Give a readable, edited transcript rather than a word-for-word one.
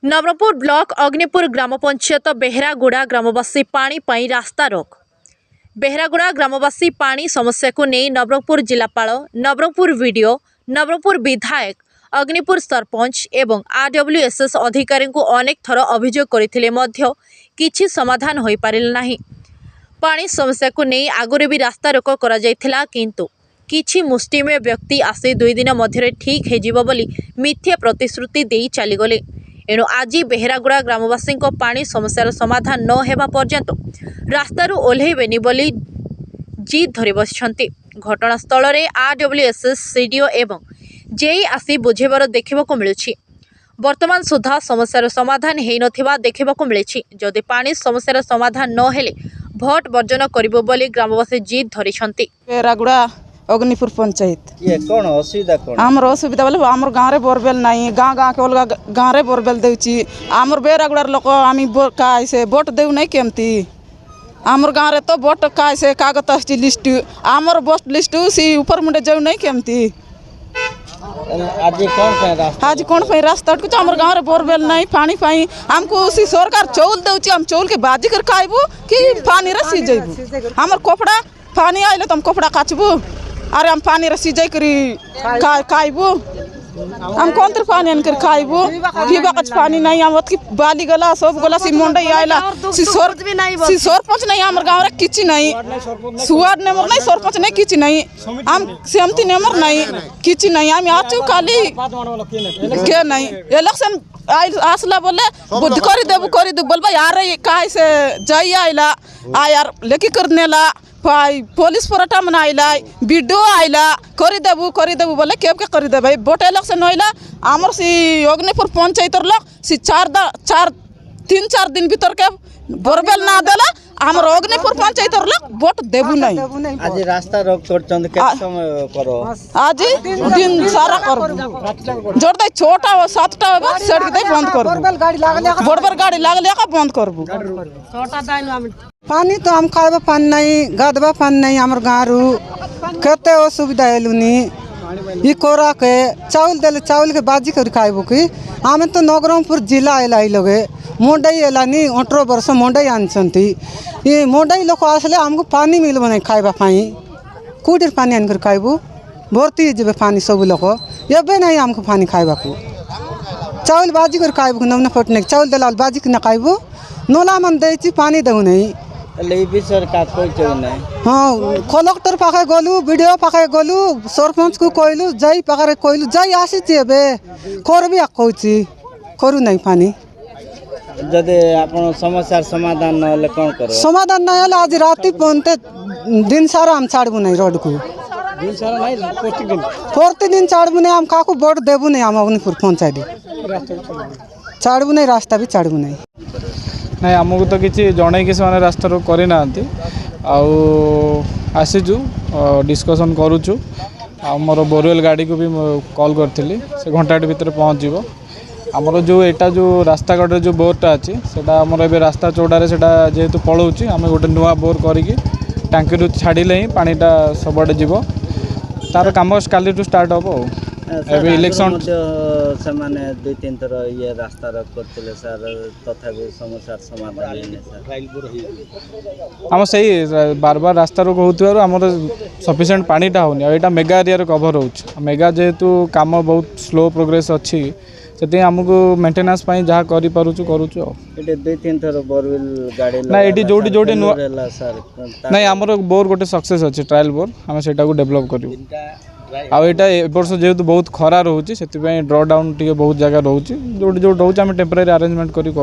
Nabarangpur block अग्निपुर ग्राम पंचायत बेहरागुड़ा ग्रामवासी पानी पाई रास्ता रोक। बेहरागुड़ा ग्रामवासी पानी समस्या को नहीं नवरंगपुर जिलापाल, नवरंगपुर वीडीओ, नवरंगपुर विधायक, अग्निपुर सरपंच एवं आरडब्ल्यूएसएस अधिकारी को अनेक थर अभियोग करथिले मध्य किछि समाधान होई पारिल नाही। पानी समस्या को नहीं आगुरी भी रास्ता रोक करा जायथिला, किंतु किछि मुष्टिमेय व्यक्ति आसी 2 दिन मध्य ठीक हेजिबो बोली मिथ्या प्रतिश्रुति देई चली गले। एणु आज बेहरागुड़ा ग्रामवासी पानी समस्यार समाधान न हेबा पर्यंत रास्तारू ओह्लैबेनी बोली जिद धरी बसिछन्ति। घटनास्थल में आरडब्ल्यूएसएस सीडीओ एवं जेई आसी बुझेबार देखिबाकू मिलुछि। वर्तमान सुधा समस्यार समाधान हेई नथिबा देखिबाकू मिलिछि। जदि पानी समस्यार समाधान न हेले भोट वर्जन करिबो बोली ग्रामवासी जिद धरिछन्ति। बेहरागुड़ा अग्निपुर पंचायत ये कौन असुविधा कौन आमर असुविधा बोले आमर गाँव रे बोरवेल नहीं, गाँ गाँ के अलग गाँव रे बोरवेल देउची। आमर बेहरागुड़ार लोक आमी कायसे भोट देउ नहीं केमती। आमर गाँव रे तो भोट कायसे कागज आछि लिस्ट, आमर भोट लिस्ट सी ऊपर मुंडे जाउ नहीं केमती। आज कौन पे रास्ता कुछ आमर गाँव रे बोरवेल नहीं, पानी पाई हमको सी सरकार चौल देउची। हम चौल के बाजी कर खाइबू कि पानी रे सी जाइबू। हमर कपड़ा पानी आइले तुम कपड़ा काचबू, अरे हम पानी रे सिजाई करी खाइबू। हम कौन तर पानी आनकर खाइबू, पीबा कछ पानी नहीं। हम की बाली गला सब गला सी मोंडई आइला सी सरपंच नहीं हमर गाँव रे किछि नहीं, सुवार नेमर नहीं, सरपंच नहीं किछि नहीं, हम सेमती नेमर नहीं किछि नहीं। हम आचू खाली के नहीं इलेक्शन आसला बोले बुद्धि करी देबू बोलबा यार काहे से जाई आइला आ यार लेकी करनेला पुलिस पराठा मन आइला वीडियो आइला करी देबू बोले केब के करी देबे। भोट इलेक्शन होइला आमर सी अग्निपुर पंचायत लोग सी 3-4 दिन भीतर के बोरवेल ना देला आमर अग्निपुर पंचायत लोग भोट देबू नहीं। आज रास्ता रोक करचंद के समय करो, आज दिन सारा करबू जोड़ दे छोटा हो 7टा हो सेट दे बंद करबू, बड़बर गाड़ी लागले का बंद करबू। पानी तो हम खाइबा पानी नहीं, गाधबा पानी नहीं। हमार गाँव केते असुविधा हेलुनी ई कोरा के चाउल देले चाउल के बाजी कर खाइबो कि आमे तो नवरंगपुर जिला एलाई लगे मोंडई एलानी 18 वर्ष मोंडई आनछंती। ई मोंडई लोक आसले हमको पानी मिलबो नहीं खाइबा पाई कुडीर पानी आनकर खाइबो भर्ती जेबे पानी सब लोक एबे नहीं हमको पानी खाइबा को। चाउल बाजी कर खाइबो नवना फटने चाउल देलाल बाजी के ना खाइबो नोला मन देची पानी देउ नहीं। सरकार कोई नहीं। हाँ कलेक्टर पाखे गलु वीडियो पाखे गलु सरपंच को कहलु जाई पाखे कहलु जाई आसी एबे करबी कहूची करू नहीं पानी। जदे आपण समस्या समाधान न होले कोन करो? समाधान नहीं होले आज राती पनते दिन सारा हम छाड़बू नहीं रोड को। दिन सारा नहीं प्रतिदिन छाड़बू नहीं। हम काकू वोट देबू नहीं। हम अग्निपुर पंचायत छाड़बू नहीं, रास्ता भी छाड़बू नहीं। नहीं आमको तो किसी जन कि से रास्ता रोक करना आसीचु डिस्कसन करुचु। आमर बोरवेल गाड़ी को भी कॉल करी से घंटाटे भितर पहुँचो। आमर जो एटा जो रास्ता कड़े जो बोरटा अच्छी सेटा आमर ए रास्ता चौड़ारे सेटा जेहेतु पलाऊँच आम गोटे नुआ बोर करी टांकी छाड़िले ही पानीटा सबआड़े जीव तार कम काली स्टार्ट हम। इलेक्शन से माने 2-3 थर ये रास्ता रोक करथिले सर तथापि समस्या समाधान आम से बार बार रास्ता रोक होतुआरो हमर सफिशिएंट पानीटा होनी। एटा मेगा एरिया रे कवर होउछ। मेगा जेहेतु काम बहुत स्लो प्रोग्रेस अच्छी से आमको मेंटेनेंस पाई जहाँ करि पारुछु करूछु। एटे 2-3 थर बोरवेल गाड़ी ना एटी जोडी जोडी सर नहीं हमर बोर गोटे सक्सेस अच्छी ट्रायल बोर हम सेटा को डेवलप करू। आईटा वर्ष जेहेतु बहुत खरा रोचे से ड्र डाउन टी बहुत जगह रोचे जो रोचे आम टेम्परेरी अरेंजमेंट करूँ।